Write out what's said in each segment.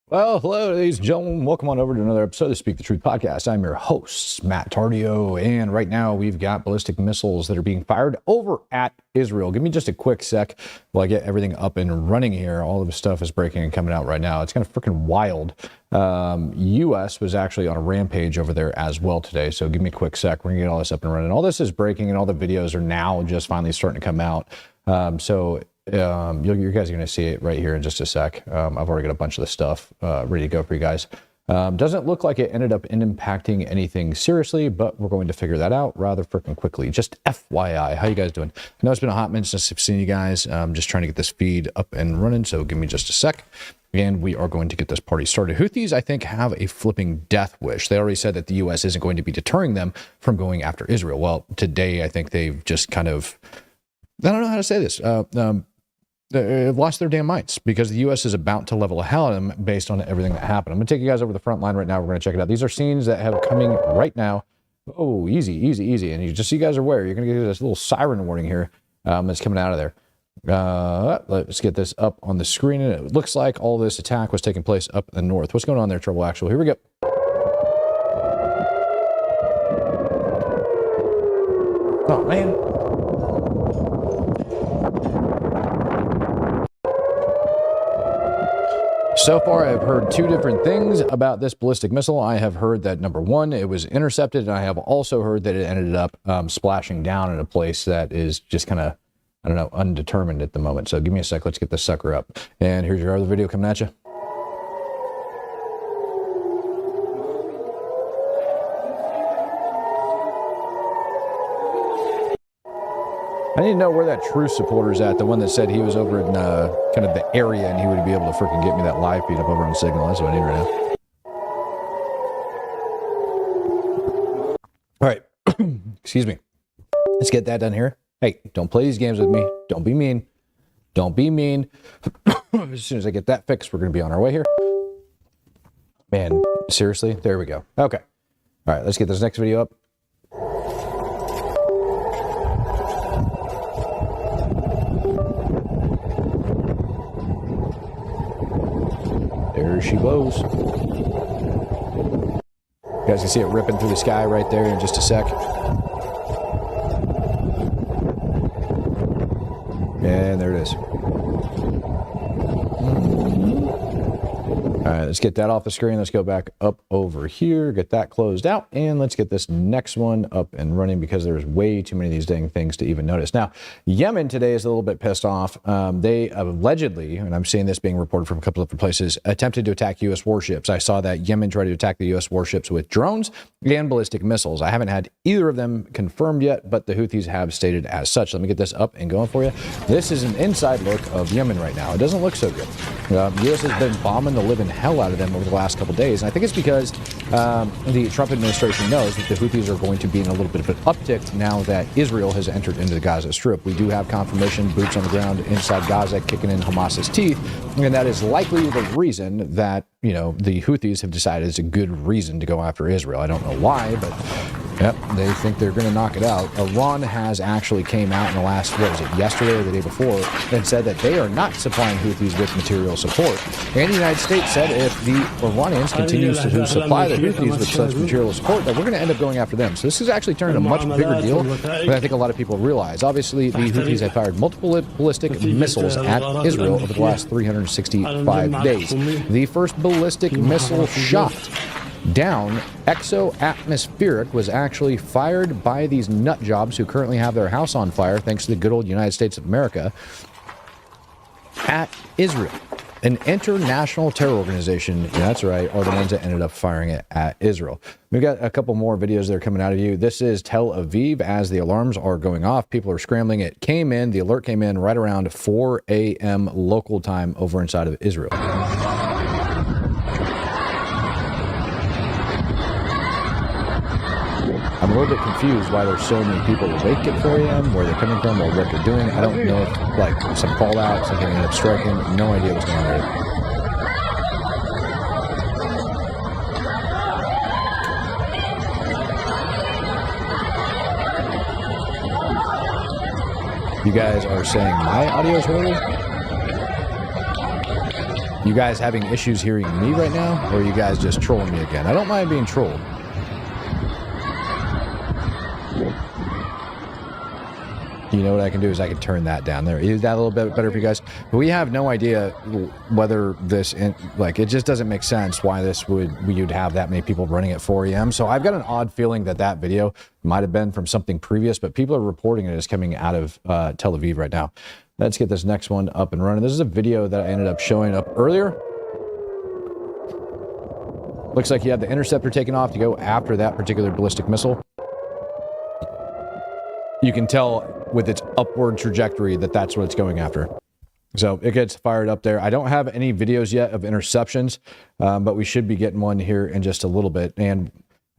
Well, hello, ladies and gentlemen. Welcome on over to another episode of the Speak the Truth podcast. I'm your host, Matt Tardio, and right now we've got ballistic missiles that are being fired over at Israel. Give me just a quick sec while I get everything up and running here. All of the stuff is breaking and coming out right now. It's kind of freaking wild. U.S. was actually on a rampage over there as well today, so give me a quick sec. We're going to get all this up and running. All this is breaking, and all the videos are now just finally starting to come out. You guys are going to see it right here in just a sec. I've already got a bunch of the stuff ready to go for you guys. Doesn't look like it ended up impacting anything seriously, but we're going to figure that out rather freaking quickly. Just FYI, how you guys doing? I know it's been a hot minute since I've seen you guys. I'm just trying to get this feed up and running, so give me just a sec. And we are going to get this party started. Houthis, I think, have a flipping death wish. They already said that the U.S. isn't going to be deterring them from going after Israel. Well, today, I think they've just kind of, I don't know how to say this. They've lost their damn minds because the U.S. is about to level hell at them based on everything that happened. I'm going to take you guys over the front line right now. We're going to check it out. These are scenes that have coming right now. Oh, easy, easy, easy. And just so you guys are aware, you're going to get this little siren warning here that's coming out of there. Let's get this up on the screen. And it looks like all this attack was taking place up in the north. What's going on there, Trouble Actual? Here we go. Oh, man. So far, I've heard two different things about this ballistic missile. I have heard that, number one, it was intercepted, and I have also heard that it ended up splashing down in a place that is just kind of, I don't know, undetermined at the moment. So give me a sec. Let's get this sucker up. And here's your other video coming at you. I need to know where that truce supporter's at, the one that said he was over in kind of the area and he would be able to freaking get me that live feed up over on Signal. That's what I need right now. All right. Excuse me. Let's get that done here. Hey, don't play these games with me. Don't be mean. Don't be mean. As soon as I get that fixed, we're going to be on our way here. Man, seriously? There we go. Okay. All right, let's get this next video up. There she goes. You guys can see it ripping through the sky right there in just a sec. And there it is. All right, let's get that off the screen. Let's go back up over here, get that closed out, and let's get this next one up and running because there's way too many of these dang things to even notice. Now, Yemen today is a little bit pissed off. They allegedly, and I'm seeing this being reported from a couple of different places, attempted to attack U.S. warships. I saw that Yemen tried to attack the U.S. warships with drones and ballistic missiles. I haven't had either of them confirmed yet, but the Houthis have stated as such. Let me get this up and going for you. This is an inside look of Yemen right now. It doesn't look so good. U.S. has been bombing the living hell out of them over the last couple of days, and I think it's because the Trump administration knows that the Houthis are going to be in a little bit of an uptick now that Israel has entered into the Gaza Strip. We do have confirmation, boots on the ground inside Gaza kicking in Hamas's teeth, and that is likely the reason that, you know, the Houthis have decided it's a good reason to go after Israel. I don't know why, but yep, they think they're going to knock it out. Iran has actually came out in the last, what was it, yesterday or the day before, and said that they are not supplying Houthis with material support. And the United States said if the Iranians continue to supply the Houthis with such material support, that we're going to end up going after them. So this is actually turning a much bigger deal than I think a lot of people realize. Obviously, the Houthis have fired multiple ballistic missiles at Israel over the last 365 days. The first ballistic missile shot down exo-atmospheric was actually fired by these nut jobs who currently have their house on fire, thanks to the good old United States of America, at Israel. An international terror organization, that's right, are the ones that ended up firing it at Israel. We've got a couple more videos that are coming out of you. This is Tel Aviv as the alarms are going off. People are scrambling. The alert came in right around 4 a.m. local time over inside of Israel. I'm a little bit confused why there's so many people awake at 4 a.m., where they're coming from, or what they're doing. I don't know if, like, some fallout, something ended up striking. No idea what's going on there. You guys are saying my audio is horrible? You guys having issues hearing me right now, or are you guys just trolling me again? I don't mind being trolled. You know what I can do is I can turn that down there. Is that a little bit better for you guys? But we have no idea whether this, like, it just doesn't make sense why you'd have that many people running at 4 a.m. So I've got an odd feeling that video might have been from something previous, but people are reporting it as coming out of Tel Aviv right now. Let's get this next one up and running. This is a video that I ended up showing up earlier. Looks like you have the interceptor taken off to go after that particular ballistic missile. You can tell with its upward trajectory that that's what it's going after. So it gets fired up there. I don't have any videos yet of interceptions, but we should be getting one here in just a little bit. And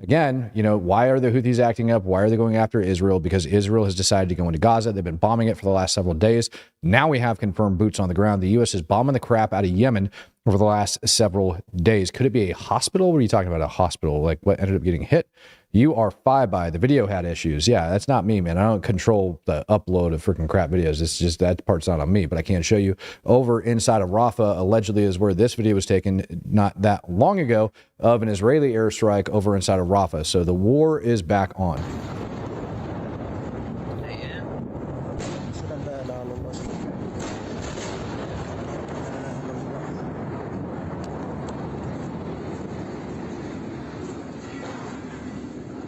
again, you know, why are the Houthis acting up? Why are they going after Israel? Because Israel has decided to go into Gaza. They've been bombing it for the last several days. Now we have confirmed boots on the ground. The U.S. is bombing the crap out of Yemen over the last several days. Could it be a hospital? What are you talking about, a hospital? Like what ended up getting hit? You are by. The video had issues. Yeah, that's not me, man. I don't control the upload of freaking crap videos. It's just that part's not on me, but I can't show you. Over inside of Rafah, allegedly is where this video was taken not that long ago of an Israeli airstrike over inside of Rafah. So the war is back on.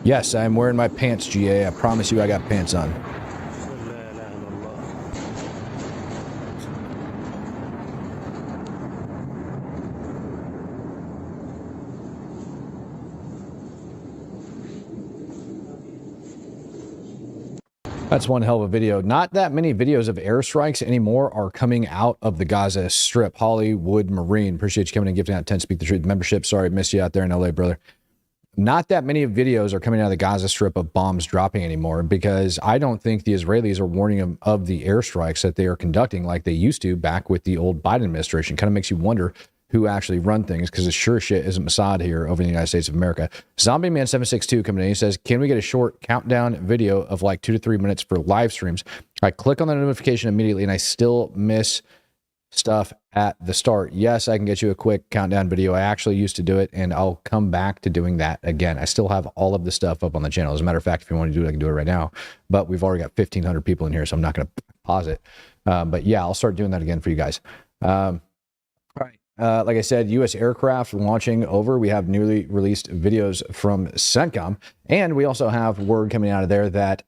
Yes, I'm wearing my pants, GA. I promise you I got pants on. That's one hell of a video. Not that many videos of airstrikes anymore are coming out of the Gaza Strip. Hollywood Marine, appreciate you coming and gifting out 10 Speak the Truth membership. Sorry, I missed you out there in LA, brother. Not that many videos are coming out of the Gaza Strip of bombs dropping anymore, because I don't think the Israelis are warning them of the airstrikes that they are conducting like they used to back with the old Biden administration. Kind of makes you wonder who actually run things, because it sure shit isn't Mossad here over in the United States of America. Zombie Man 762 coming in. He says, can we get a short countdown video of like 2 to 3 minutes for live streams? I click on the notification immediately and I still miss stuff at the start. Yes, I can get you a quick countdown video. I actually used to do it, and I'll come back to doing that again. I still have all of the stuff up on the channel. As a matter of fact, if you want to do it, I can do it right now. But we've already got 1,500 people in here, so I'm not going to pause it. But yeah, I'll start doing that again for you guys. All right. Like I said, U.S. aircraft launching over. We have newly released videos from CENTCOM, and we also have word coming out of there that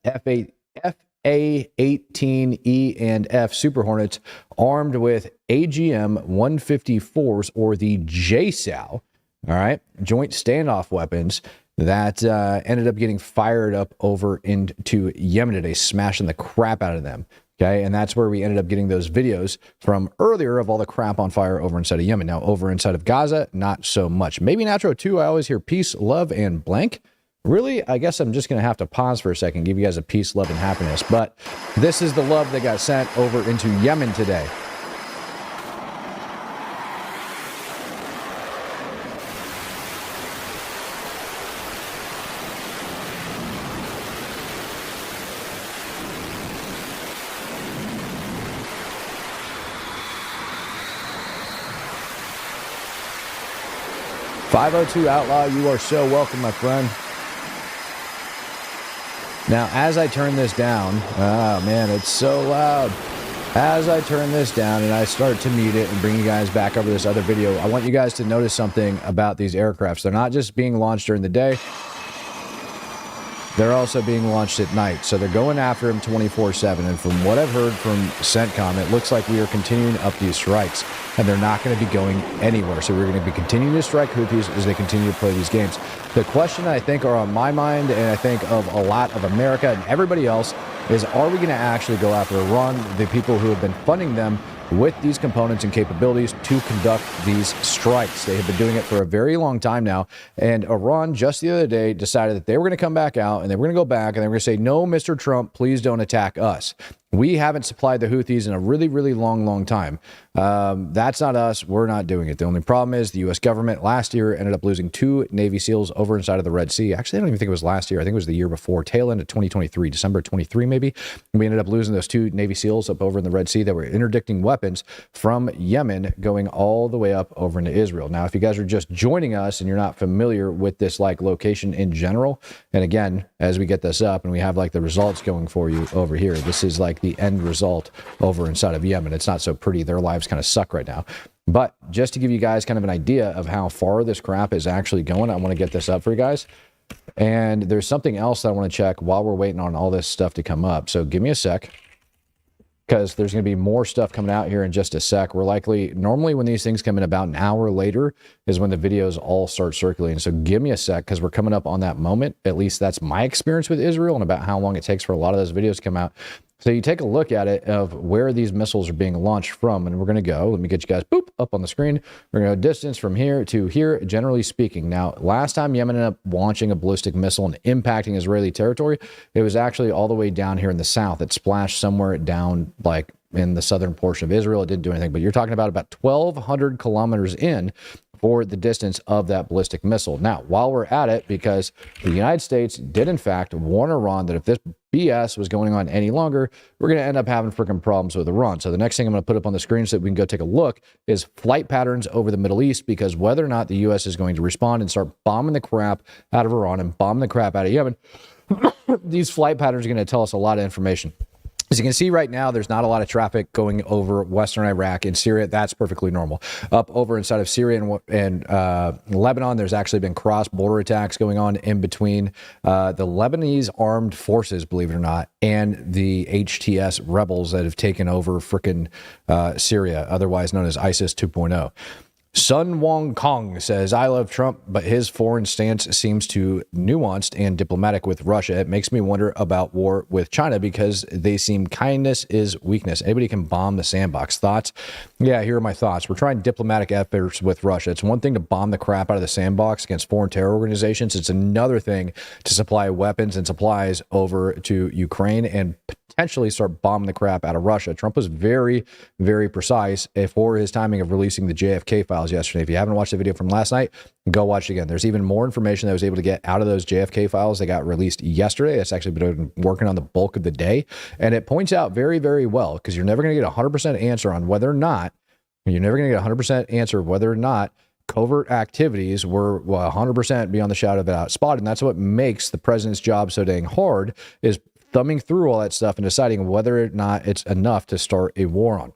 A-18E and F Super Hornets armed with AGM-154s, or the JSOW, all right, joint standoff weapons that ended up getting fired up over into Yemen today, smashing the crap out of them. Okay, and that's where we ended up getting those videos from earlier of all the crap on fire over inside of Yemen. Now, over inside of Gaza, not so much. Maybe Natro too. I always hear peace, love, and blank. Really, I guess I'm just going to have to pause for a second, give you guys a peace, love, and happiness. But this is the love that got sent over into Yemen today. .502 Outlaw, you are so welcome, my friend. Now, as I turn this down, oh man, it's so loud. As I turn this down and I start to mute it and bring you guys back over this other video, I want you guys to notice something about these aircrafts. They're not just being launched during the day. They're also being launched at night. So they're going after them 24/7. And from what I've heard from CENTCOM, it looks like we are continuing up these strikes, and they're not going to be going anywhere. So we're going to be continuing to strike Houthis as they continue to play these games. The question I think are on my mind, and I think of a lot of America and everybody else, is are we going to actually go after Iran, the people who have been funding them with these components and capabilities to conduct these strikes? They have been doing it for a very long time now, and Iran just the other day decided that they were going to come back out and they were going to go back and they were going to say, no, Mr. Trump, please don't attack us. We haven't supplied the Houthis in a really, really long time. That's not us. We're not doing it. The only problem is the U.S. government last year ended up losing 2 Navy SEALs over inside of the Red Sea. Actually, I don't even think it was last year. I think it was the year before, tail end of 2023, December 23 maybe. We ended up losing those 2 Navy SEAls up over in the Red Sea that were interdicting weapons from Yemen going all the way up over into Israel. Now, if you guys are just joining us and you're not familiar with this like location in general, and again, as we get this up and we have like the results going for you over here, this is like the end result over inside of Yemen. It's not so pretty. Their lives kind of suck right now. But just to give you guys kind of an idea of how far this crap is actually going, I want to get this up for you guys. And there's something else that I want to check while we're waiting on all this stuff to come up. So give me a sec, because there's going to be more stuff coming out here in just a sec. We're likely, normally when these things come in about an hour later is when the videos all start circulating. So give me a sec, because we're coming up on that moment. At least that's my experience with Israel and about how long it takes for a lot of those videos to come out. So you take a look at it of where these missiles are being launched from, and we're going to go, let me get you guys up on the screen. We're going to go distance from here to here, generally speaking. Now, last time Yemen ended up launching a ballistic missile and impacting Israeli territory, it was actually all the way down here in the south. It splashed somewhere down like in the southern portion of Israel. It didn't do anything, but you're talking about 1,200 kilometers in for the distance of that ballistic missile. Now, while we're at it, because the United States did in fact warn Iran that if this BS was going on any longer, we're going to end up having freaking problems with Iran. So the next thing I'm going to put up on the screen so that we can go take a look is flight patterns over the Middle East, because whether or not the U.S. is going to respond and start bombing the crap out of Iran and bombing the crap out of Yemen, these flight patterns are going to tell us a lot of information. As you can see right now, there's not a lot of traffic going over Western Iraq and Syria. That's perfectly normal. Up over inside of Syria and Lebanon, there's actually been cross-border attacks going on in between the Lebanese armed forces, believe it or not, and the HTS rebels that have taken over frickin' Syria, otherwise known as ISIS 2.0. Sun Wong Kong says, I love Trump, but his foreign stance seems too nuanced and diplomatic with Russia. It makes me wonder about war with China, because they seem kindness is weakness. Anybody can bomb the sandbox. Thoughts? Yeah, here are my thoughts. We're trying diplomatic efforts with Russia. It's one thing to bomb the crap out of the sandbox against foreign terror organizations. It's another thing to supply weapons and supplies over to Ukraine and potentially start bombing the crap out of Russia. Trump was very, very precise for his timing of releasing the JFK files yesterday. If you haven't watched the video from last night, go watch it again. There's even more information that I was able to get out of those JFK files that got released yesterday. It's actually been working on the bulk of the day. And it points out very, very well, because you're never going to get a 100% answer on whether or not, covert activities were 100% beyond the shadow of a doubt spotted. And that's what makes the president's job so dang hard, is thumbing through all that stuff and deciding whether or not it's enough to start a war on.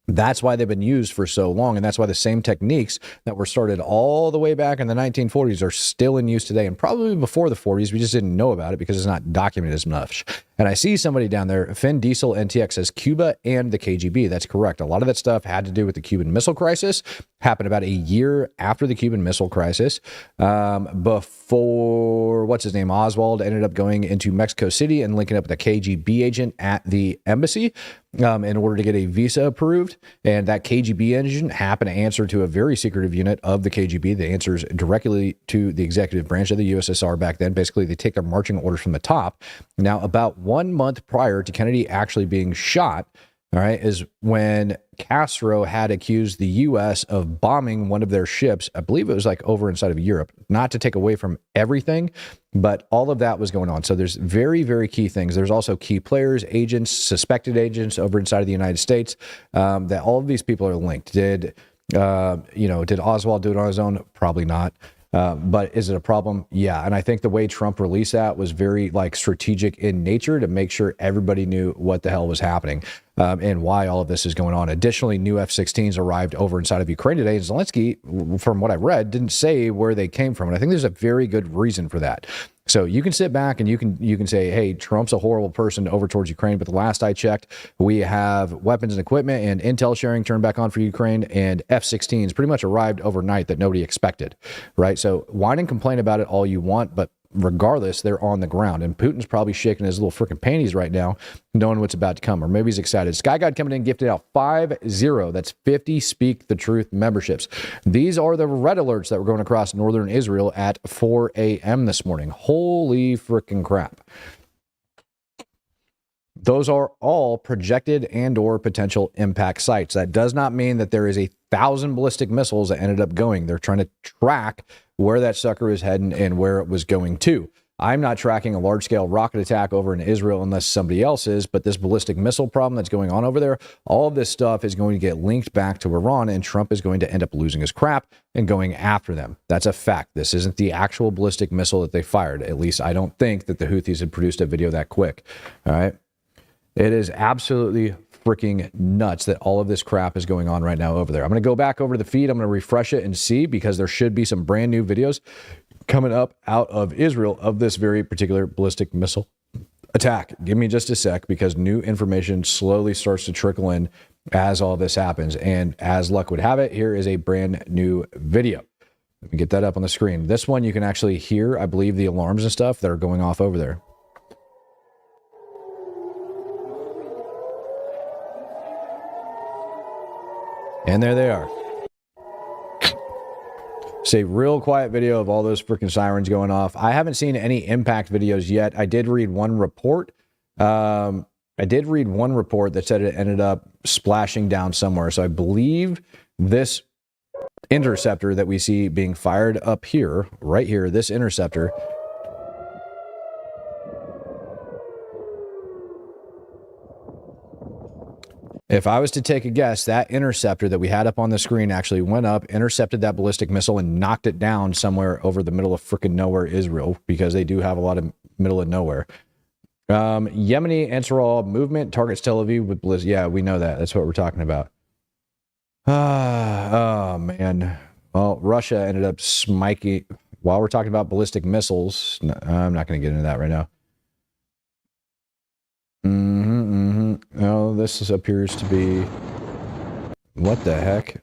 That's why they've been used for so long, and that's why the same techniques that were started all the way back in the 1940s are still in use today, and probably before the 40s. We just didn't know about it because it's not documented as much. And I see somebody down there, Finn Diesel NTX, says Cuba and the KGB. That's correct. A lot of that stuff had to do with the Cuban Missile Crisis. Happened about a year after the Cuban Missile Crisis. Before, what's his name, Oswald ended up going into Mexico City and linking up with a KGB agent at the embassy in order to get a visa approved. And that KGB agent happened to answer to a very secretive unit of the KGB that answers directly to the executive branch of the USSR back then. Basically, they take their marching orders from the top. Now, about 1 month prior to Kennedy actually being shot, all right, is when Castro had accused the U.S. of bombing one of their ships. I believe it was like over inside of Europe, not to take away from everything, but all of that was going on. So there's very, very key things. There's also key players, agents, suspected agents over inside of the United States, that all of these people are linked. Did Oswald do it on his own? Probably not. But is it a problem? Yeah. And I think the way Trump released that was very strategic in nature to make sure everybody knew what the hell was happening and why all of this is going on. Additionally, new F-16s arrived over inside of Ukraine today. And Zelensky, from what I read, didn't say where they came from. And I think there's a very good reason for that. So you can sit back and you can say, hey, Trump's a horrible person over towards Ukraine. But the last I checked, we have weapons and equipment and intel sharing turned back on for Ukraine, and F-16s pretty much arrived overnight that nobody expected, right? So whine and complain about it all you want, but regardless, they're on the ground. And Putin's probably shaking his little freaking panties right now, knowing what's about to come. Or maybe he's excited. Sky God coming in, gifted out 50. That's 50 Speak the Truth memberships. These are the red alerts that were going across northern Israel at 4 a.m. this morning. Holy freaking crap. Those are all projected and or potential impact sites. That does not mean that there is 1,000 ballistic missiles that ended up going. They're trying to track where that sucker is heading and where it was going to. I'm not tracking a large-scale rocket attack over in Israel unless somebody else is, but this ballistic missile problem that's going on over there, all of this stuff is going to get linked back to Iran, and Trump is going to end up losing his crap and going after them. That's a fact. This isn't the actual ballistic missile that they fired. At least I don't think that the Houthis had produced a video that quick. All right. It is absolutely freaking nuts that all of this crap is going on right now over there. I'm going to go back over to the feed. I'm going to refresh it and see, because there should be some brand new videos coming up out of Israel of this very particular ballistic missile attack. Give me just a sec, because new information slowly starts to trickle in as all this happens. And as luck would have it, here is a brand new video. Let me get that up on the screen. This one you can actually hear, I believe, the alarms and stuff that are going off over there. And there they are. It's a real quiet video of all those freaking sirens going off. I haven't seen any impact videos yet. I did read one report. That said it ended up splashing down somewhere. So I believe this interceptor that we see being fired up here, right here, this interceptor, if I was to take a guess, that interceptor that we had up on the screen actually went up, intercepted that ballistic missile, and knocked it down somewhere over the middle of freaking nowhere, Israel, because they do have a lot of middle of nowhere. Yemeni Ansarallah movement targets Tel Aviv with ballistic. Yeah, we know that. That's what we're talking about. Oh, man. Well, Russia ended up smiking. While we're talking about ballistic missiles, I'm not going to get into that right now. Oh, this appears to be... What the heck?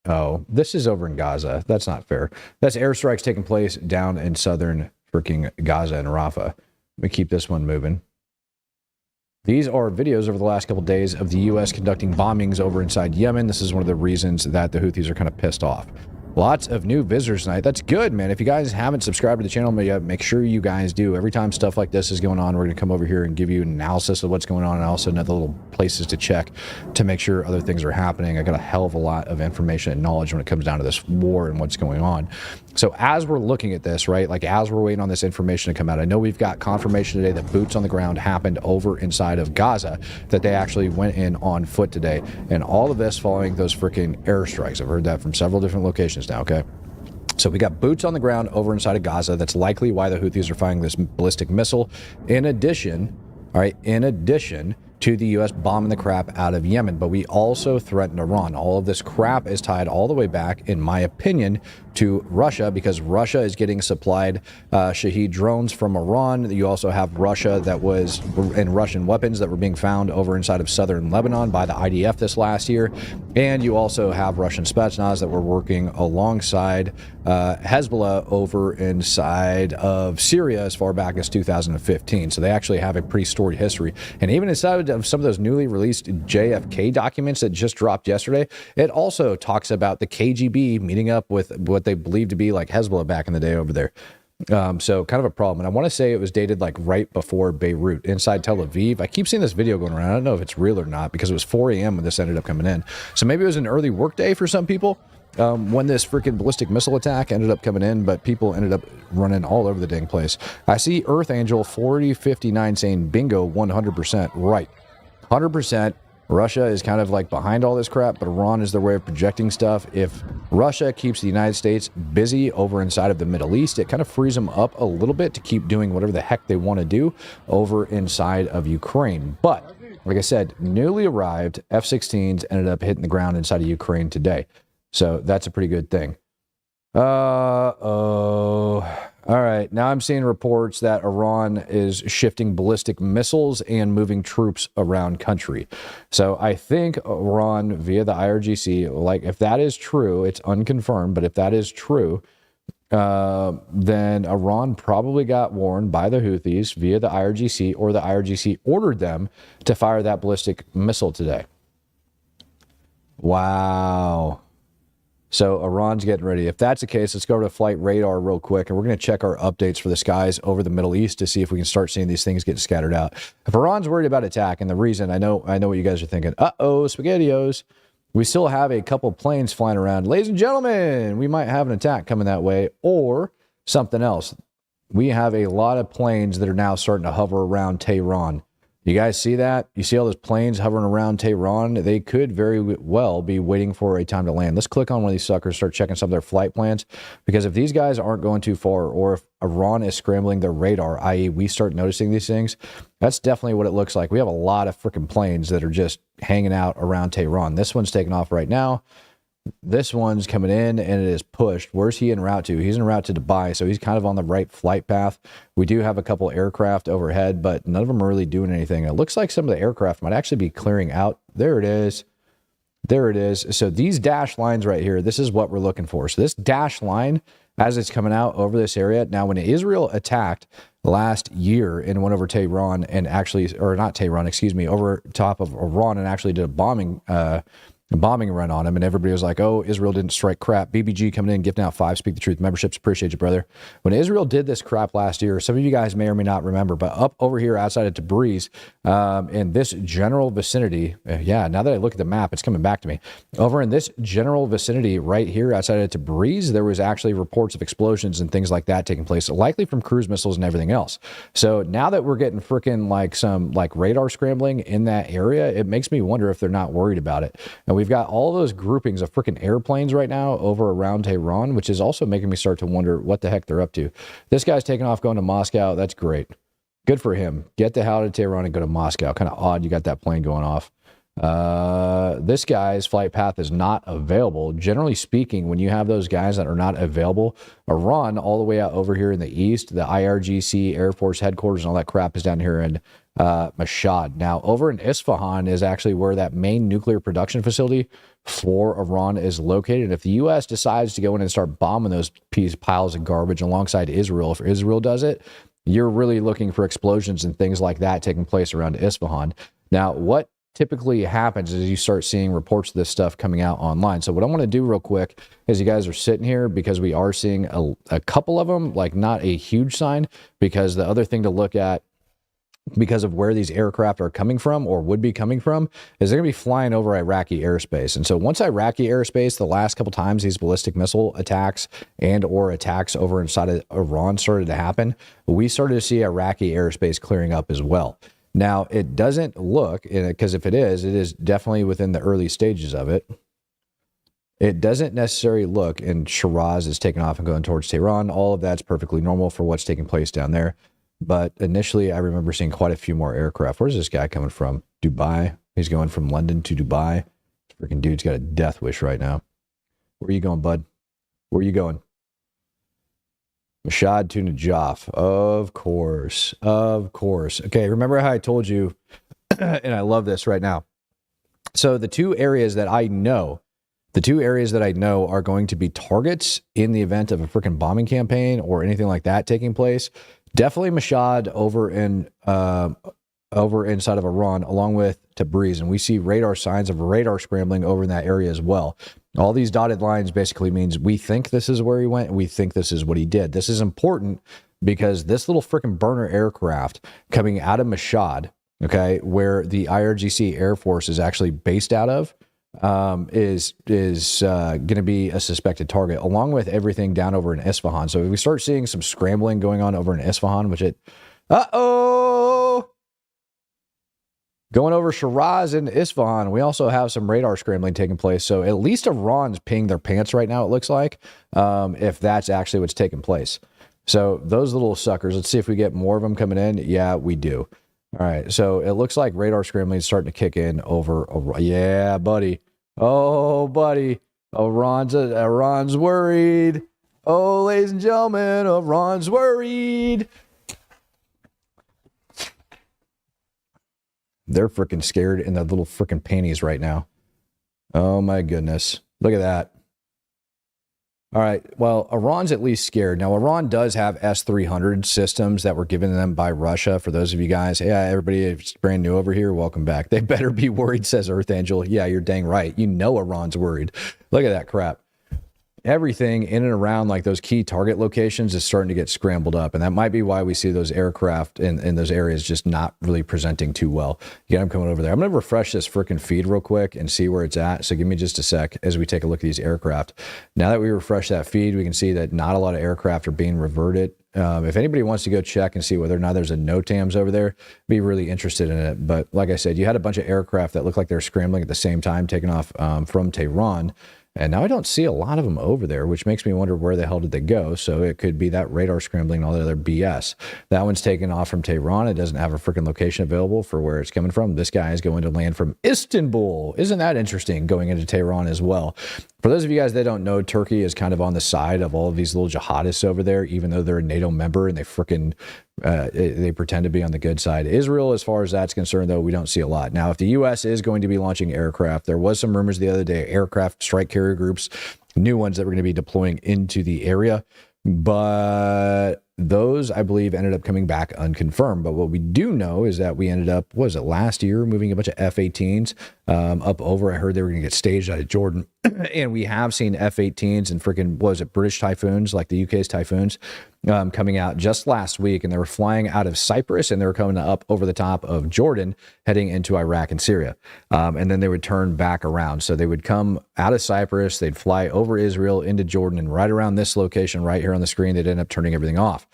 Oh, this is over in Gaza. That's not fair. That's airstrikes taking place down in southern freaking Gaza and Rafah. Let me keep this one moving. These are videos over the last couple of days of the U.S. conducting bombings over inside Yemen. This is one of the reasons that the Houthis are kind of pissed off. Lots of new visitors tonight. That's good, man. If you guys haven't subscribed to the channel, make sure you guys do. Every time stuff like this is going on, we're going to come over here and give you an analysis of what's going on, and also another little places to check to make sure other things are happening. I got a hell of a lot of information and knowledge when it comes down to this war and what's going on. So as we're looking at this, right, like as we're waiting on this information to come out, I know we've got confirmation today that boots on the ground happened over inside of Gaza, that they actually went in on foot today, and all of this following those freaking airstrikes. I've heard that from several different locations now, okay? So we got boots on the ground over inside of Gaza. That's likely why the Houthis are firing this ballistic missile. In addition, all right, in addition to the U.S. bombing the crap out of Yemen, but we also threatened Iran. All of this crap is tied all the way back, in my opinion, to Russia, because Russia is getting supplied Shahed drones from Iran. You also have Russia that was, and Russian weapons that were being found over inside of southern Lebanon by the IDF this last year. And you also have Russian Spetsnaz that were working alongside Hezbollah over inside of Syria as far back as 2015. So they actually have a pretty storied history. And even inside of some of those newly released JFK documents that just dropped yesterday, it also talks about the KGB meeting up with what they believe to be like Hezbollah back in the day over there. So kind of a problem. And I want to say it was dated like right before Beirut, inside Tel Aviv. I keep seeing this video going around. I don't know if it's real or not, because it was 4 a.m. when this ended up coming in. So maybe it was an early work day for some people when this freaking ballistic missile attack ended up coming in, but people ended up running all over the dang place. I see Earth Angel 4059 saying bingo 100% right. 100%. Russia is kind of like behind all this crap, but Iran is their way of projecting stuff. If Russia keeps the United States busy over inside of the Middle East, it kind of frees them up a little bit to keep doing whatever the heck they want to do over inside of Ukraine. But like I said, newly arrived F-16s ended up hitting the ground inside of Ukraine today. So that's a pretty good thing. All right, now I'm seeing reports that Iran is shifting ballistic missiles and moving troops around country. So I think Iran, via the IRGC, like if that is true, it's unconfirmed, but if that is true, then Iran probably got warned by the Houthis via the IRGC, or the IRGC ordered them to fire that ballistic missile today. Wow. So Iran's getting ready. If that's the case, let's go to flight radar real quick, and we're going to check our updates for the skies over the Middle East to see if we can start seeing these things get scattered out. If Iran's worried about attack, and the reason, I know what you guys are thinking. Uh-oh, SpaghettiOs. We still have a couple planes flying around. Ladies and gentlemen, we might have an attack coming that way, or something else. We have a lot of planes that are now starting to hover around Tehran. You guys see that? You see all those planes hovering around Tehran? They could very well be waiting for a time to land. Let's click on one of these suckers, start checking some of their flight plans, because if these guys aren't going too far, or if Iran is scrambling their radar, i.e. we start noticing these things, that's definitely what it looks like. We have a lot of freaking planes that are just hanging out around Tehran. This one's taking off right now. This one's coming in and it is pushed. Where's he en route to? He's en route to Dubai, so he's kind of on the right flight path. We do have a couple aircraft overhead, but none of them are really doing anything. It looks like some of the aircraft might actually be clearing out. There it is. There it is. So these dash lines right here, this is what we're looking for. So this dash line, as it's coming out over this area. Now, when Israel attacked last year and went over Tehran and actually, or not Tehran, excuse me, over top of Iran and actually did a bombing run on him, and everybody was like, oh, Israel didn't strike crap. BBG coming in, gifting out 5 Speak the Truth memberships. Appreciate you, brother. When Israel did this crap last year, some of you guys may or may not remember, but up over here outside of Tabriz, in this general vicinity, yeah, now that I look at the map, it's coming back to me. Over in this general vicinity right here outside of Tabriz, there was actually reports of explosions and things like that taking place, likely from cruise missiles and everything else. So now that we're getting freaking like some like radar scrambling in that area, it makes me wonder if they're not worried about it. And we've got all those groupings of freaking airplanes right now over around Tehran, which is also making me start to wonder what the heck they're up to. This guy's taking off going to Moscow. That's great. Good for him. Get the hell out of Tehran and go to Moscow. Kind of odd you got that plane going off. This guy's flight path is not available. Generally speaking, when you have those guys that are not available, Iran all the way out over here in the east, the IRGC Air Force headquarters and all that crap is down here in Mashhad. Now, over in Isfahan is actually where that main nuclear production facility for Iran is located. And if the U.S. decides to go in and start bombing those piles of garbage alongside Israel, if Israel does it, you're really looking for explosions and things like that taking place around Isfahan. Now, what typically happens is you start seeing reports of this stuff coming out online. So what I want to do real quick is you guys are sitting here because we are seeing a couple of them, like not a huge sign, because the other thing to look at, because of where these aircraft are coming from or would be coming from, is they're going to be flying over Iraqi airspace. And so once Iraqi airspace, the last couple times these ballistic missile attacks and or attacks over inside of Iran started to happen, we started to see Iraqi airspace clearing up as well. Now, it doesn't look, because if it is definitely within the early stages of it. It doesn't necessarily look, and Shiraz is taking off and going towards Tehran. All of that's perfectly normal for what's taking place down there. But initially, I remember seeing quite a few more aircraft. Where's this guy coming from? Dubai. He's going from London to Dubai. Freaking dude's got a death wish right now. Where are you going, bud? Where are you going? Mashhad to Najaf. Of course. Of course. Okay, remember how I told you, and I love this right now. So the two areas that I know are going to be targets in the event of a freaking bombing campaign or anything like that taking place, definitely Mashhad over inside of Iran, along with Tabriz. And we see radar signs of radar scrambling over in that area as well. All these dotted lines basically means we think this is where he went and we think this is what he did. This is important because this little freaking burner aircraft coming out of Mashhad, okay, where the IRGC Air Force is actually based out of, is going to be a suspected target, along with everything down over in Isfahan. So if we start seeing some scrambling going on over in Isfahan, which it, going over Shiraz and Isfahan, we also have some radar scrambling taking place. So at least Iran's peeing their pants right now, it looks like, if that's actually what's taking place. So those little suckers, let's see if we get more of them coming in. Yeah, we do. All right, so it looks like radar scrambling is starting to kick in over. Yeah, buddy. Oh, buddy. Iran's worried. Oh, ladies and gentlemen, Iran's worried. They're freaking scared in their little freaking panties right now. Oh, my goodness. Look at that. All right. Well, Iran's at least scared. Now, Iran does have S-300 systems that were given to them by Russia. For those of you guys, yeah, everybody, if it's brand new over here, welcome back. They better be worried, says Earth Angel. Yeah, you're dang right. You know Iran's worried. Look at that crap. everything in and around like those key target locations is starting to get scrambled up. And that might be why we see those aircraft in those areas just not really presenting too well. Yeah, I'm coming over there. I'm going to refresh this freaking feed real quick and see where it's at. So give me just a sec as we take a look at these aircraft. Now that we refresh that feed, we can see that not a lot of aircraft are being reverted. If anybody wants to go check and see whether or not there's a NOTAMs over there, be really interested in it. But like I said, you had a bunch of aircraft that looked like they're scrambling at the same time, taking off from Tehran. And now I don't see a lot of them over there, which makes me wonder where the hell did they go. So it could be that radar scrambling and all the other BS. That one's taken off from Tehran. It doesn't have a freaking location available for where it's coming from. This guy is going to land from Istanbul. Isn't that interesting, going into Tehran as well? For those of you guys that don't know, Turkey is kind of on the side of all of these little jihadists over there, even though they're a NATO member and they freaking they pretend to be on the good side. Israel, as far as that's concerned, though, we don't see a lot. Now, if the U.S. is going to be launching aircraft, there was some rumors the other day, aircraft strike carrier groups, new ones that were going to be deploying into the area. But those, I believe, ended up coming back unconfirmed. But what we do know is that we ended up, what was it, last year, moving a bunch of F-18s up over. I heard they were going to get staged out of Jordan. And we have seen F-18s and freaking, what was it, British Typhoons, like the UK's Typhoons, coming out just last week. And they were flying out of Cyprus and they were coming up over the top of Jordan, heading into Iraq and Syria. And then they would turn back around. So they would come out of Cyprus, they'd fly over Israel into Jordan, and right around this location right here on the screen, they'd end up turning everything off.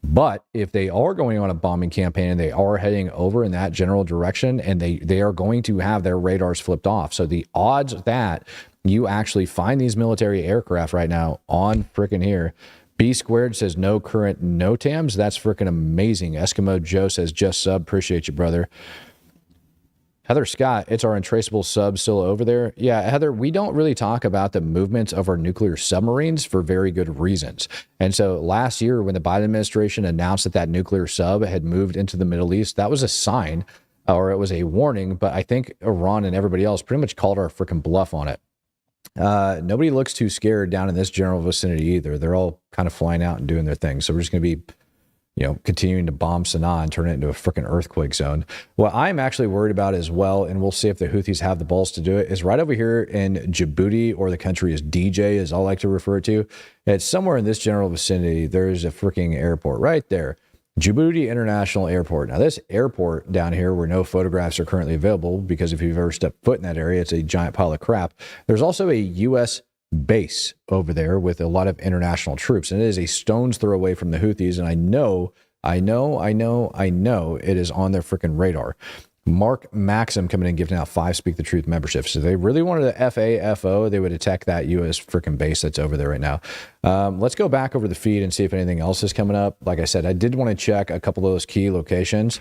But if they are going on a bombing campaign and they are heading over in that general direction, and they are going to have their radars flipped off. So the odds that you actually find these military aircraft right now on freaking here. B squared says no current NOTAMs. That's freaking amazing. Eskimo Joe says just sub. Appreciate you, brother. Heather Scott, it's our untraceable sub still over there. Yeah, Heather, we don't really talk about the movements of our nuclear submarines for very good reasons. And so last year, when the Biden administration announced that that nuclear sub had moved into the Middle East, that was a sign, or it was a warning. But I think Iran and everybody else pretty much called our freaking bluff on it. Nobody looks too scared down in this general vicinity either. They're all kind of flying out and doing their thing. So we're just going to be, you know, continuing to bomb Sana'a and turn it into a freaking earthquake zone. What I'm actually worried about as well, and we'll see if the Houthis have the balls to do it, is right over here in Djibouti, or the country is DJ, as I like to refer to. It's somewhere in this general vicinity. There's a freaking airport right there. Djibouti International Airport. Now, this airport down here, where no photographs are currently available, because if you've ever stepped foot in that area, it's a giant pile of crap. There's also a U.S. base over there with a lot of international troops, and it is a stone's throw away from the Houthis. And I know it is on their freaking radar. Mark Maxim coming in, giving out 5 Speak the Truth memberships. So they really wanted a FAFO, they would attack that U.S. freaking base that's over there right now. Let's go back over the feed and see if anything else is coming up. Like I said, I did want to check a couple of those key locations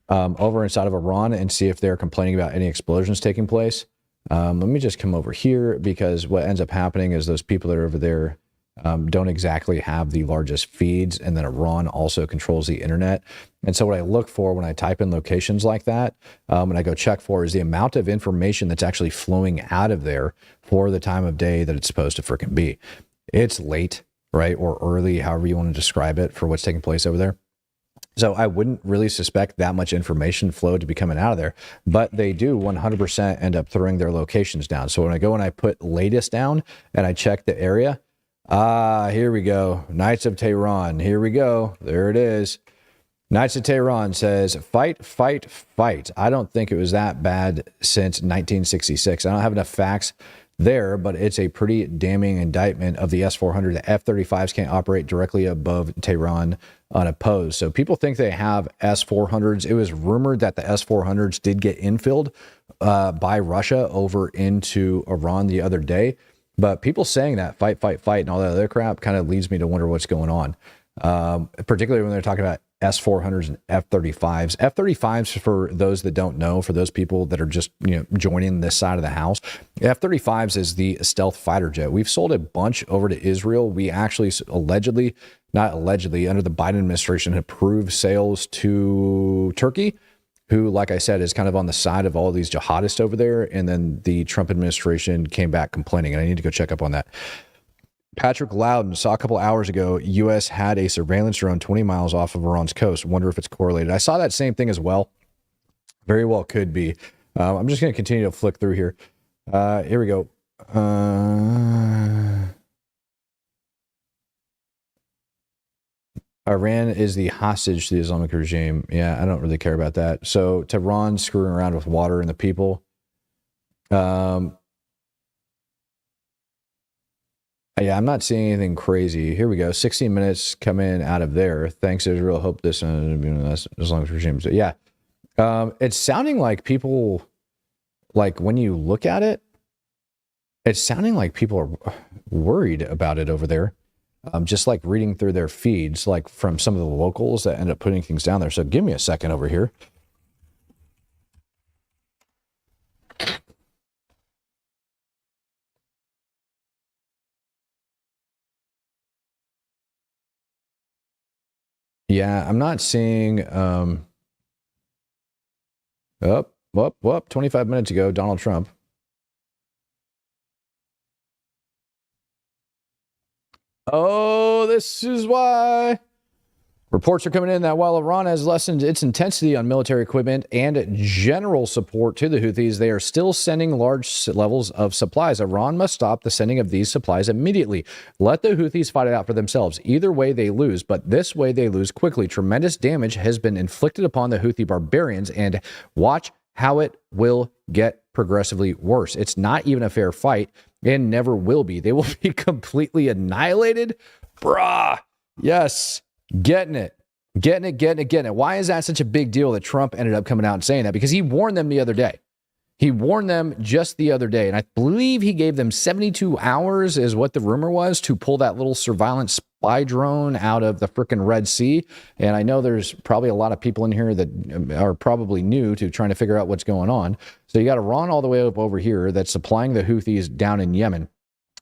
over inside of Iran and see if they're complaining about any explosions taking place. Let me just come over here, because what ends up happening is those people that are over there don't exactly have the largest feeds, and then Iran also controls the internet. And so what I look for when I type in locations like that, and I go check for, is the amount of information that's actually flowing out of there for the time of day that it's supposed to freaking be. It's late, right? Or early, however you want to describe it, for what's taking place over there. So I wouldn't really suspect that much information flow to be coming out of there, but they do 100% end up throwing their locations down. So when I go and I put latest down and I check the area, here we go. Knights of Tehran. Here we go. There it is. Knights of Tehran says, fight, fight, fight. I don't think it was that bad since 1966. I don't have enough facts there, but it's a pretty damning indictment of the S-400. The F-35s can't operate directly above Tehran unopposed. So people think they have S-400s. It was rumored that the S-400s did get infilled by Russia over into Iran the other day. But people saying that fight, fight, fight, and all that other crap kind of leads me to wonder what's going on. Particularly when they're talking about S-400s and F-35s. F-35s, for those that don't know, for those people that are just, joining this side of the house, F-35s is the stealth fighter jet. We've sold a bunch over to Israel. We actually not allegedly, under the Biden administration, approved sales to Turkey, who, like I said, is kind of on the side of all of these jihadists over there. And then the Trump administration came back complaining, and I need to go check up on that. Patrick Loudon saw a couple hours ago, U.S. had a surveillance drone 20 miles off of Iran's coast. Wonder if it's correlated. I saw that same thing as well. Very well could be. I'm just going to continue to flick through here. Here we go. Iran is the hostage to the Islamic regime. Yeah, I don't really care about that. So Tehran screwing around with water and the people. Yeah, I'm not seeing anything crazy. Here we go. 16 minutes come in out of there. Thanks, Israel. Hope this Islamic regime. So yeah, it's sounding like people, like when you look at it, it's sounding like people are worried about it over there. Just like reading through their feeds, like from some of the locals that end up putting things down there. So give me a second over here. Yeah, I'm not seeing, 25 minutes ago, Donald Trump. Oh, this is why. Reports are coming in that while Iran has lessened its intensity on military equipment and general support to the Houthis, they are still sending large levels of supplies. Iran must stop the sending of these supplies immediately. Let the Houthis fight it out for themselves. Either way, they lose, but this way they lose quickly. Tremendous damage has been inflicted upon the Houthi barbarians, and watch how it will get progressively worse. It's not even a fair fight and never will be. They will be completely annihilated. Brah. Yes. Getting it. Why is that such a big deal that Trump ended up coming out and saying that? Because he warned them the other day. He warned them just the other day. And I believe he gave them 72 hours is what the rumor was to pull that little surveillance spy drone out of the frickin' Red Sea. And I know there's probably a lot of people in here that are probably new to trying to figure out what's going on. So you got Iran all the way up over here that's supplying the Houthis down in Yemen.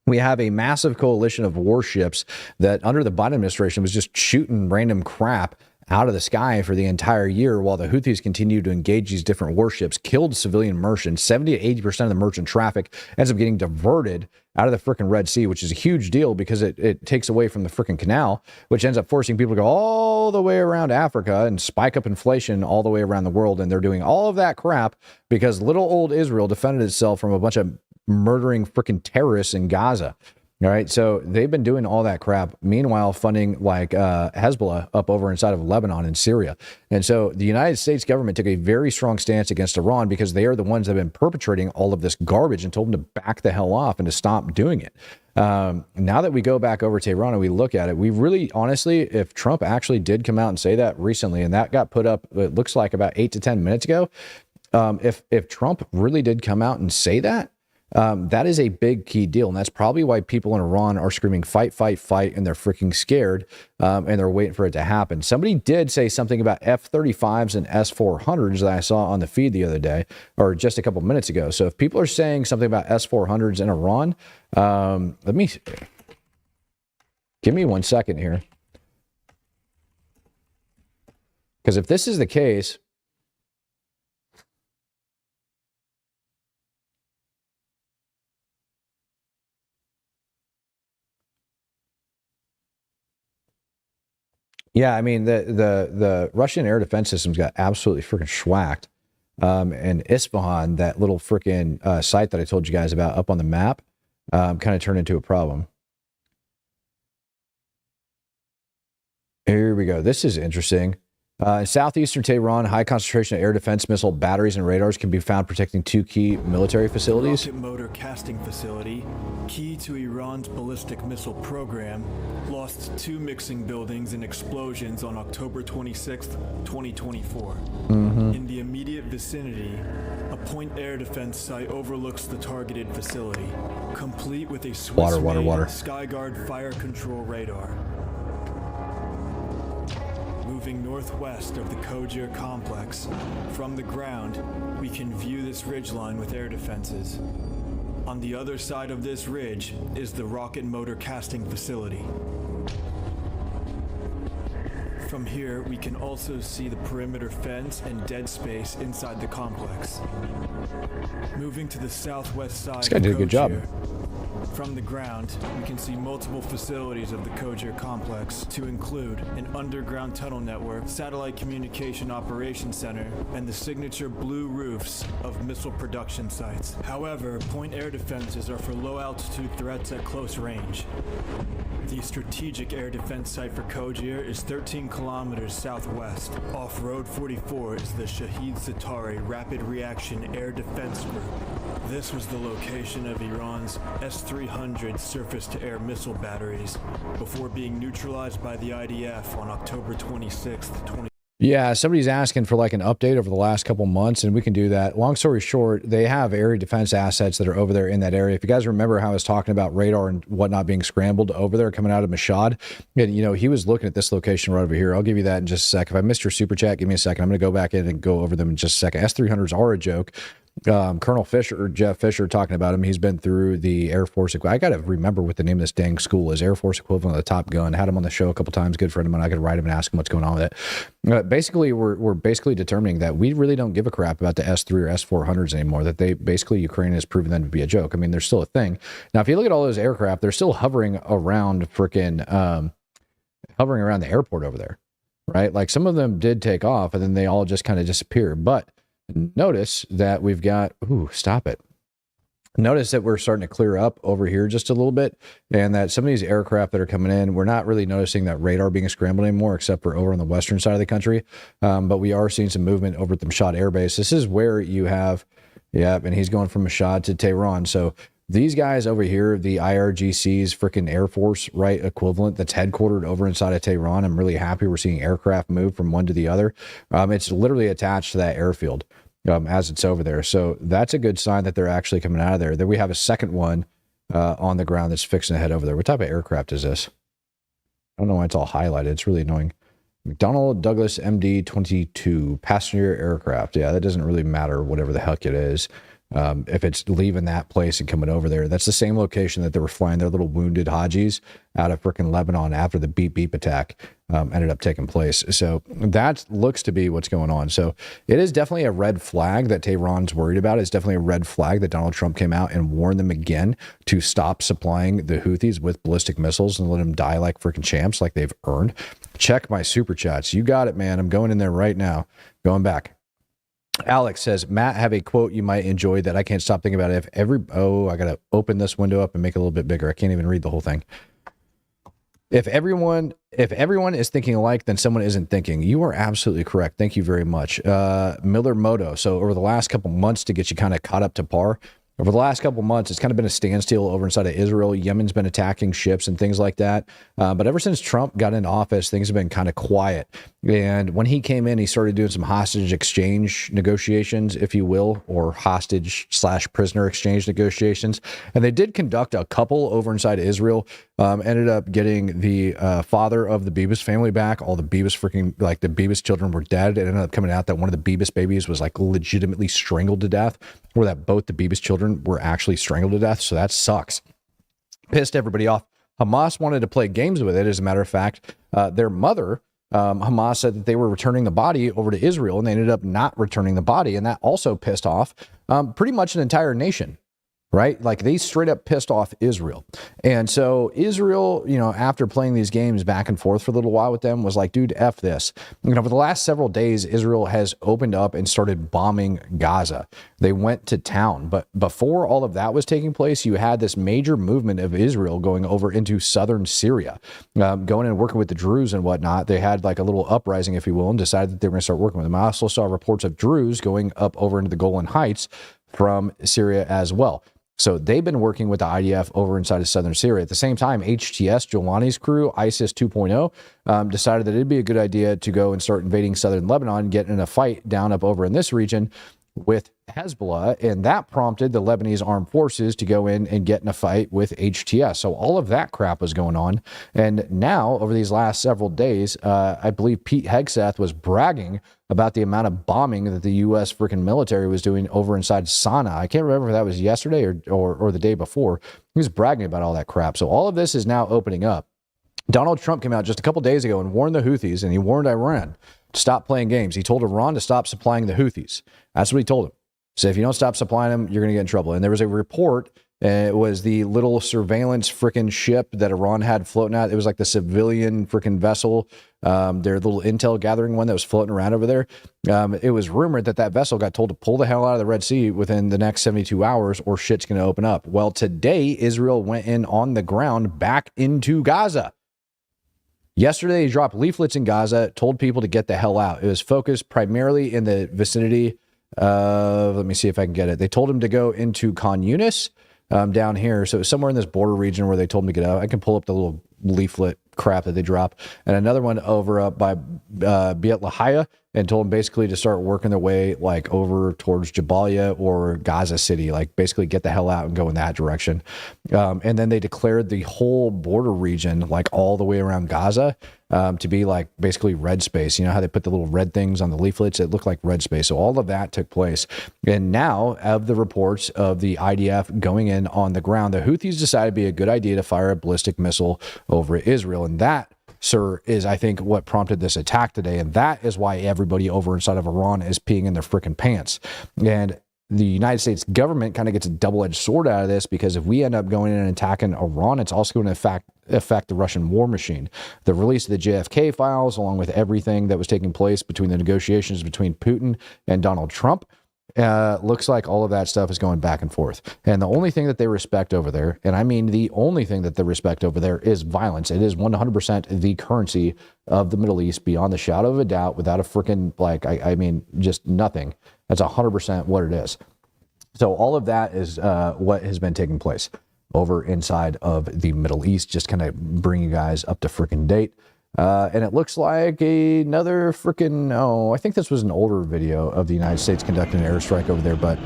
We have a massive coalition of warships that under the Biden administration was just shooting random crap out of the sky for the entire year while the Houthis continue to engage these different warships, killed civilian merchants. 70 to 80% of the merchant traffic ends up getting diverted out of the frickin' Red Sea, which is a huge deal because it takes away from the frickin' canal, which ends up forcing people to go all the way around Africa and spike up inflation all the way around the world. And they're doing all of that crap because little old Israel defended itself from a bunch of murdering freaking terrorists in Gaza. All right. So they've been doing all that crap. Meanwhile, funding like Hezbollah up over inside of Lebanon and Syria. And so the United States government took a very strong stance against Iran because they are the ones that have been perpetrating all of this garbage and told them to back the hell off and to stop doing it. Now that we go back over to Iran and we look at it, we really, honestly, if Trump actually did come out and say that recently, and that got put up, it looks like about 8 to 10 minutes ago. If Trump really did come out and say that, that is a big key deal. And that's probably why people in Iran are screaming, fight, fight, fight. And they're freaking scared. And they're waiting for it to happen. Somebody did say something about F-35s and S-400s that I saw on the feed the other day, or just a couple minutes ago. So if people are saying something about S-400s in Iran, give me 1 second here. Because if this is the case, yeah, I mean, the Russian air defense systems got absolutely freaking schwacked. And Isfahan, that little freaking site that I told you guys about up on the map, kind of turned into a problem. Here we go. This is interesting. In southeastern Tehran, high concentration of air defense missile batteries and radars can be found protecting two key military facilities. Rocket motor casting facility, key to Iran's ballistic missile program, lost 2 mixing buildings in explosions on October 26, 2024. In the immediate vicinity, a point air defense site overlooks the targeted facility, complete with a Swiss-made Skyguard fire control radar. Moving northwest of the Kojir complex, from the ground, we can view this ridgeline with air defenses. On the other side of this ridge is the rocket motor casting facility. From here, we can also see the perimeter fence and dead space inside the complex. Moving to the southwest side, this guy did a good job. From the ground, we can see multiple facilities of the Kojir complex, to include an underground tunnel network, satellite communication operations center, and the signature blue roofs of missile production sites. However, point air defenses are for low-altitude threats at close range. The strategic air defense site for Kojir is 13 kilometers southwest. Off Road 44 is the Shahid Zatari Rapid Reaction Air Defense Group. This was the location of Iran's S-300 surface-to-air missile batteries before being neutralized by the IDF on October 26, 20. Yeah, somebody's asking for like an update over the last couple months, and we can do that. Long story short, they have area defense assets that are over there in that area. If you guys remember how I was talking about radar and whatnot being scrambled over there coming out of Mashhad, and you know, he was looking at this location right over here. I'll give you that in just a sec. If I missed your super chat, give me a second. I'm going to go back in and go over them in just a second. S-300s are a joke. Colonel Fisher, or Jeff Fisher, talking about him. He's been through the Air Force. I got to remember what the name of this dang school is. Air Force equivalent of the Top Gun. Had him on the show a couple times. Good friend of mine. I could write him and ask him what's going on with it. Basically, we're basically determining that we really don't give a crap about the S-3 or S-400s anymore. That they basically, Ukraine has proven them to be a joke. I mean, they're still a thing. Now, if you look at all those aircraft, they're still hovering around hovering around the airport over there, right? Like some of them did take off, and then they all just kind of disappear. But notice that we've got, stop it. Notice that we're starting to clear up over here just a little bit, and that some of these aircraft that are coming in, we're not really noticing that radar being scrambled anymore, except for over on the western side of the country. But we are seeing some movement over at the Mashhad Air Base. This is where you have, and he's going from Mashhad to Tehran. So these guys over here, the IRGC's freaking Air Force, right, equivalent that's headquartered over inside of Tehran. I'm really happy we're seeing aircraft move from one to the other. It's literally attached to that airfield as it's over there. So that's a good sign that they're actually coming out of there. Then we have a second one on the ground that's fixing to head over there. What type of aircraft is this? I don't know why it's all highlighted. It's really annoying. McDonnell Douglas MD-22 passenger aircraft. Yeah, that doesn't really matter, whatever the heck it is. If it's leaving that place and coming over there, that's the same location that they were flying their little wounded Hajis out of freaking Lebanon after the beep beep attack ended up taking place. So that looks to be what's going on. So it is definitely a red flag that Tehran's worried about. It's definitely a red flag that Donald Trump came out and warned them again to stop supplying the Houthis with ballistic missiles and let them die like freaking champs, like they've earned. Check my super chats. You got it, man. I'm going in there right now. Going back. Alex says, Matt, have a quote you might enjoy that I can't stop thinking about. If every, I got to open this window up and make it a little bit bigger. I can't even read the whole thing. If everyone is thinking alike, then someone isn't thinking. You are absolutely correct. Thank you very much. Miller Moto. So over the last couple months, to get you kind of caught up to par, over the last couple months, it's kind of been a standstill over inside of Israel. Yemen's been attacking ships and things like that. But ever since Trump got into office, things have been kind of quiet. And when he came in, he started doing some hostage exchange negotiations, if you will, or hostage/prisoner exchange negotiations. And they did conduct a couple over inside Israel. Ended up getting the father of the Bibas family back. All the Bibas the Bibas children were dead. It ended up coming out that one of the Bibas babies was like legitimately strangled to death, or that both the Bibas children were actually strangled to death. So that sucks. Pissed everybody off. Hamas wanted to play games with it. As a matter of fact, their mother, Hamas, said that they were returning the body over to Israel, and they ended up not returning the body. And that also pissed off pretty much an entire nation. Right? Like they straight up pissed off Israel. And so Israel, after playing these games back and forth for a little while with them, was like, dude, F this. For the last several days, Israel has opened up and started bombing Gaza. They went to town. But before all of that was taking place, you had this major movement of Israel going over into southern Syria, going and working with the Druze and whatnot. They had like a little uprising, if you will, and decided that they were going to start working with them. I also saw reports of Druze going up over into the Golan Heights from Syria as well. So they've been working with the IDF over inside of southern Syria. At the same time, HTS, Jolani's crew, ISIS 2.0, decided that it'd be a good idea to go and start invading southern Lebanon, get in a fight down up over in this region with Hezbollah, and that prompted the Lebanese armed forces to go in and get in a fight with HTS. So all of that crap was going on. And now, over these last several days, I believe Pete Hegseth was bragging about the amount of bombing that the U.S. freaking military was doing over inside Sana'a. I can't remember if that was yesterday or the day before. He was bragging about all that crap. So all of this is now opening up. Donald Trump came out just a couple days ago and warned the Houthis, and he warned Iran to stop playing games. He told Iran to stop supplying the Houthis. That's what he told him. So if you don't stop supplying them, you're going to get in trouble. And there was a report It was the little surveillance freaking ship that Iran had floating out. It was like the civilian freaking vessel, their little intel gathering one that was floating around over there. It was rumored that that vessel got told to pull the hell out of the Red Sea within the next 72 hours or shit's going to open up. Well, today, Israel went in on the ground back into Gaza. Yesterday, they dropped leaflets in Gaza, told people to get the hell out. It was focused primarily in the vicinity of, let me see if I can get it. They told him to go into Khan Yunis down here. So it was somewhere in this border region where they told him to get out. I can pull up the little leaflet crap that they drop. And another one over up by Beit Lahia, and told them basically to start working their way like over towards Jabalia or Gaza City, like basically get the hell out and go in that direction. And then they declared the whole border region, like all the way around Gaza, to be like basically red space. You know how they put the little red things on the leaflets? It looked like red space. So all of that took place. And now, of the reports of the IDF going in on the ground, the Houthis decided it'd be a good idea to fire a ballistic missile over Israel. And that, sir, is, I think, what prompted this attack today. And that is why everybody over inside of Iran is peeing in their freaking pants. And the United States government kind of gets a double-edged sword out of this, because if we end up going in and attacking Iran, it's also going to affect the Russian war machine. The release of the JFK files, along with everything that was taking place between the negotiations between Putin and Donald Trump, looks like all of that stuff is going back and forth. And the only thing that they respect over there, and I mean the only thing that they respect over there, is violence. It is 100% the currency of the Middle East, beyond the shadow of a doubt, without a freaking, like, I mean, just nothing. That's 100% what it is. So all of that is what has been taking place over inside of the Middle East, just kind of bring you guys up to freaking date. And it looks like another freaking, oh, I think this was an older video of the United States conducting an airstrike over there, but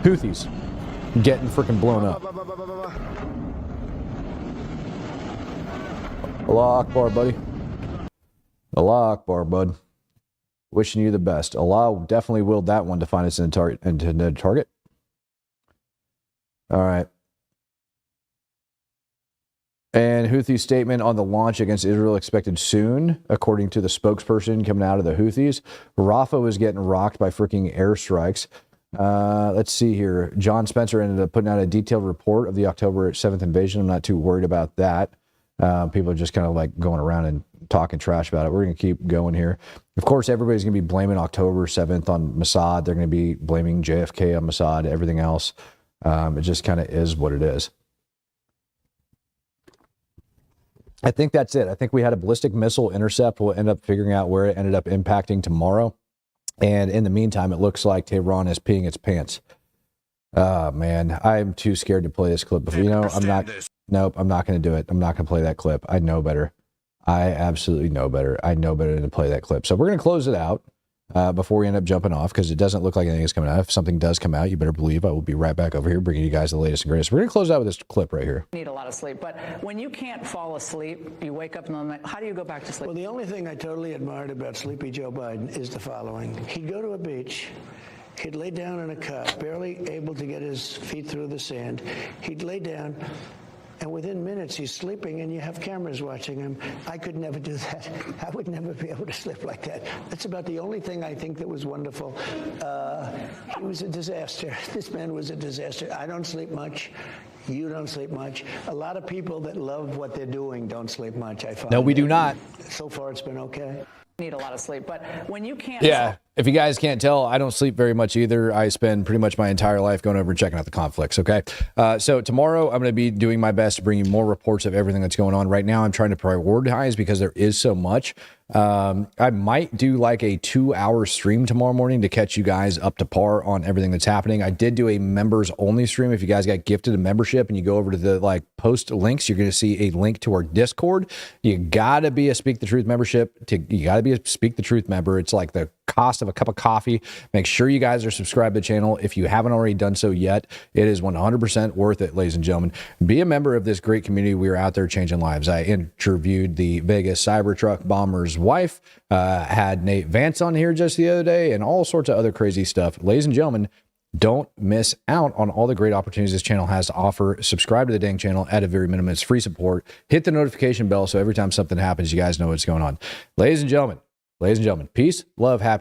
Houthis getting freaking blown up. Allah Akbar, buddy. Allah Akbar, bud. Wishing you the best. Allah definitely willed that one to find us in the target. All right. And Houthi statement on the launch against Israel expected soon, according to the spokesperson coming out of the Houthis. Rafah was getting rocked by freaking airstrikes. Let's see here. John Spencer ended up putting out a detailed report of the October 7th invasion. I'm not too worried about that. People are just kind of like going around and talking trash about it. We're going to keep going here. Of course, everybody's going to be blaming October 7th on Mossad. They're going to be blaming JFK on Mossad, everything else. It just kind of is what it is. I think that's it. I think we had a ballistic missile intercept. We'll end up figuring out where it ended up impacting tomorrow. And in the meantime, it looks like Tehran is peeing its pants. Man, I'm too scared to play this clip. But, you know, I'm not. Nope, I'm not going to do it. I'm not going to play that clip. I know better. I absolutely know better. I know better than to play that clip. So we're going to close it out before we end up jumping off, because it doesn't look like anything is coming out. If something does come out, you better believe I will be right back over here bringing you guys the latest and greatest. We're going to close out with this clip right here. Need a lot of sleep, but when you can't fall asleep, you wake up in the night, how do you go back to sleep? Well, the only thing I totally admired about Sleepy Joe Biden is the following. He'd go to a beach. He'd lay down in a cup, barely able to get his feet through the sand. He'd lay down, and within minutes he's sleeping, and you have cameras watching him. I could never do that. I would never be able to sleep like that. That's about the only thing I think that was wonderful. It was a disaster. This man was a disaster. I don't sleep much. You don't sleep much. A lot of people that love what they're doing don't sleep much, I find. No, we do not. So far, it's been okay. Need a lot of sleep, but when you can't... Yeah, if you guys can't tell, I don't sleep very much either. I spend pretty much my entire life going over and checking out the conflicts, okay? So tomorrow, I'm going to be doing my best to bring you more reports of everything that's going on. Right now, I'm trying to prioritize because there is so much. I might do like a 2-hour stream tomorrow morning to catch you guys up to par on everything that's happening. I did do a members only stream. If you guys got gifted a membership and you go over to the like post links, you're going to see a link to our Discord. You got to be a Speak the Truth membership. You got to be a Speak the Truth member. It's like the cost of a cup of coffee. Make sure you guys are subscribed to the channel. If you haven't already done so yet, it is 100% worth it, ladies and gentlemen. Be a member of this great community. We are out there changing lives. I interviewed the Vegas Cybertruck bomber's wife, had Nate Vance on here just the other day, and all sorts of other crazy stuff. Ladies and gentlemen, don't miss out on all the great opportunities this channel has to offer. Subscribe to the dang channel at a very minimum. It's free support. Hit the notification bell so every time something happens, you guys know what's going on. Ladies and gentlemen, peace, love, happiness.